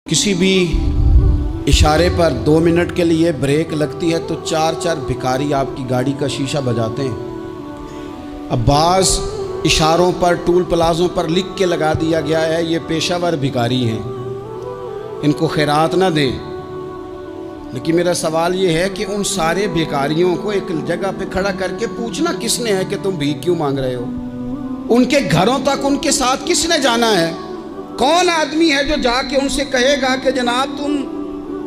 किसी भी इशारे पर 2 मिनट के लिए ब्रेक लगती है तो 4 भिखारी आपकी गाड़ी का शीशा बजाते हैं। अब बाज़ इशारों पर टूल प्लाज़ों पर लिख के लगा दिया गया है ये पेशावर भिखारी हैं, इनको खैरात ना दें। लेकिन मेरा सवाल ये है कि उन सारे भिखारियों को एक जगह पे खड़ा करके पूछना किसने है कि तुम भीख क्यों मांग रहे हो? उनके घरों तक उनके साथ किसने जाना है? कौन आदमी है जो जाके उनसे कहेगा कि जनाब तुम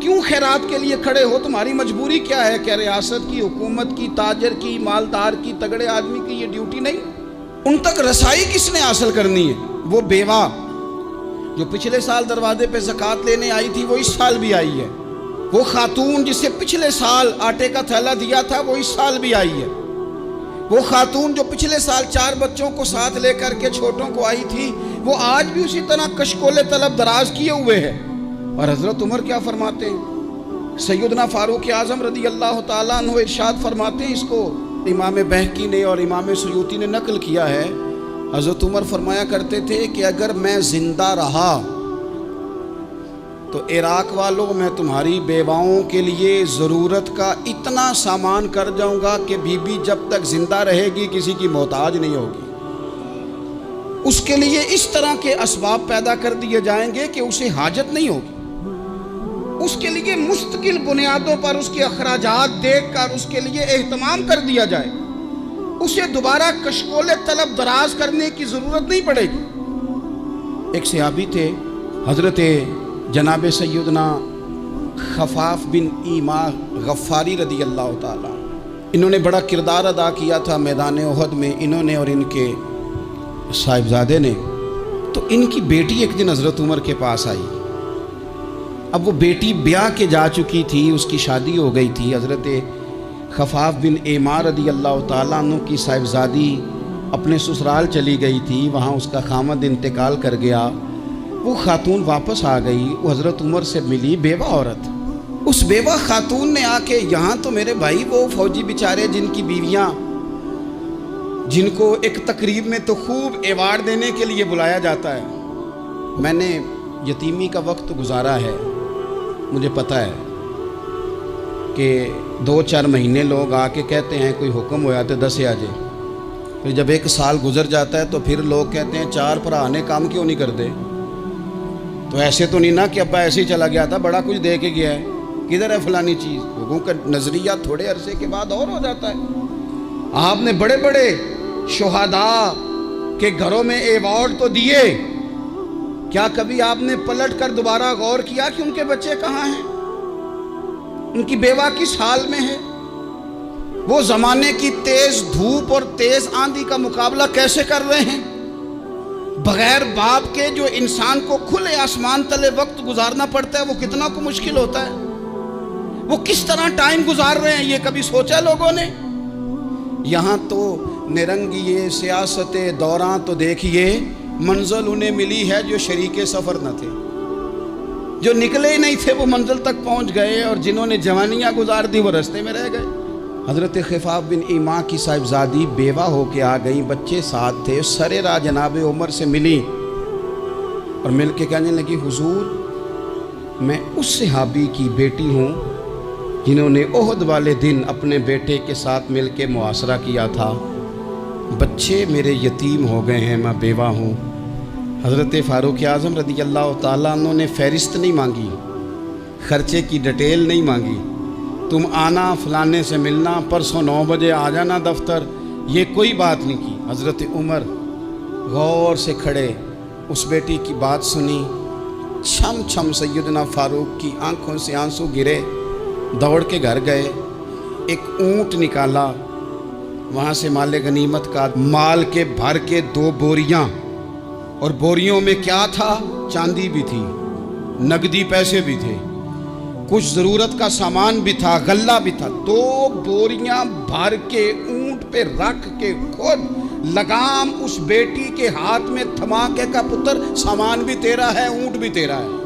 क्यों खैरात के लिए खड़े हो, तुम्हारी मजबूरी क्या है? क्या रियासत की, हुकूमत की, ताजर की, मालदार की, तगड़े आदमी की ये ड्यूटी नहीं? उन तक रसाई किसने हासिल करनी है? वो बेवा जो पिछले साल दरवाजे पे ज़कात लेने आई थी वो इस साल भी आई है। वो खातून जिसे पिछले साल आटे का थैला दिया था वो इस साल भी आई है। वो खातून जो पिछले साल 4 बच्चों को साथ लेकर के छोटों को आई थी वो आज भी उसी तरह कशकोले तलब दराज किए हुए है। और हज़रत उमर क्या फरमाते हैं? सैयदना फारूक आज़म रदी अल्लाह ताला अन्हु इरशाद फरमाते हैं, इसको इमाम बहकी ने और इमाम सुयूती ने नकल किया है। हज़रत उमर फरमाया करते थे कि अगर मैं ज़िंदा रहा तो इराक वालों मैं तुम्हारी बेवाओं के लिए ज़रूरत का इतना सामान कर जाऊंगा कि बीबी जब तक ज़िंदा रहेगी किसी की मोहताज नहीं होगी। उसके लिए इस तरह के असबाब पैदा कर दिए जाएंगे कि उसे हाजत नहीं होगी। उसके लिए मुस्तकिल बुनियादों पर उसके अखराजात देख कर उसके लिए एहतमाम कर दिया जाए। उसे दोबारा कशकोले तलब दराज करने की ज़रूरत नहीं पड़ेगी। एक सहाबी थे हज़रत जनाब सैयदना खफाफ बिन ईमा गफ़ारी रदी अल्लाह ताला। इन्होंने बड़ा किरदार अदा किया था मैदान उहद में, इन्होंने और इनके साहिबजादे ने। तो इनकी बेटी एक दिन हज़रत उमर के पास आई। अब वो बेटी ब्याह के जा चुकी थी, उसकी शादी हो गई थी। हज़रत खफाफ बिन ईमा रदी अल्लाह ताला अन्हु की साहिबजादी अपने ससुराल चली गई थी, वहाँ उसका खामद इंतकाल कर गया। वो खातून वापस आ गई, वो हज़रत उमर से मिली, बेवा औरत। उस बेवा खातून ने आके, यहाँ तो मेरे भाई वो फौजी बेचारे जिनकी बीवियाँ, जिनको एक तकरीब में तो खूब एवार्ड देने के लिए बुलाया जाता है। मैंने यतीमी का वक्त गुजारा है, मुझे पता है कि 2-4 महीने लोग आके कहते हैं कोई हुक्म होया तो 10 आ जाए। फिर जब 1 साल गुजर जाता है तो फिर लोग कहते हैं 4 भरा ने काम क्यों नहीं करते? तो ऐसे तो नहीं ना कि अब्बा ऐसे ही चला गया था, बड़ा कुछ दे के गया है, किधर है फलानी चीज़? लोगों का नज़रिया थोड़े अरसे के बाद और हो जाता है। आपने बड़े बड़े शुहदा के घरों में एवार्ड तो दिए, क्या कभी आपने पलट कर दोबारा गौर किया कि उनके बच्चे कहाँ हैं? उनकी बेवा किस हाल में है? वो ज़माने की तेज़ धूप और तेज़ आंधी का मुकाबला कैसे कर रहे हैं? बगैर बाप के जो इंसान को खुले आसमान तले वक्त गुजारना पड़ता है वो कितना को मुश्किल होता है। वो किस तरह टाइम गुजार रहे हैं ये कभी सोचा लोगों ने? यहाँ तो निरंगी सियासत दौरान तो देखिए मंजिल उन्हें मिली है जो शरीके सफ़र न थे, जो निकले ही नहीं थे वो मंजिल तक पहुँच गए, और जिन्होंने जवानियाँ गुजार दी वो रास्ते में रह गए। हज़रत खफाफ बिन ईमा की साहिबजादी बेवा होके आ गई, बच्चे साथ थे। सरेरा जनाब उमर से मिली और मिल के कहने लगी, हुजूर मैं उस सहाबी की बेटी हूँ जिन्होंने ओहद वाले दिन अपने बेटे के साथ मिल के मुआसरा किया था। बच्चे मेरे यतीम हो गए हैं, मैं बेवा हूँ। हज़रत फारूक आज़म रदी अल्लाह ताला अन्हु ने फ़हरिस्त नहीं मांगी, ख़र्चे की डिटेल नहीं मांगी, तुम आना फलाने से मिलना, परसों 9 बजे आ जाना दफ्तर, ये कोई बात नहीं की। हज़रत उमर गौर से खड़े उस बेटी की बात सुनी, छम छम सैयदना फारूक की आंखों से आंसू गिरे, दौड़ के घर गए, एक ऊँट निकाला, वहाँ से माले गनीमत का माल के भर के 2 बोरियाँ, और बोरियों में क्या था? चांदी भी थी, नकदी पैसे भी थे, कुछ ज़रूरत का सामान भी था, गल्ला भी था। 2 बोरियां भर के ऊंट पे रख के खुद लगाम उस बेटी के हाथ में थमा के का पुत्र सामान भी तेरा है, ऊंट भी तेरा है।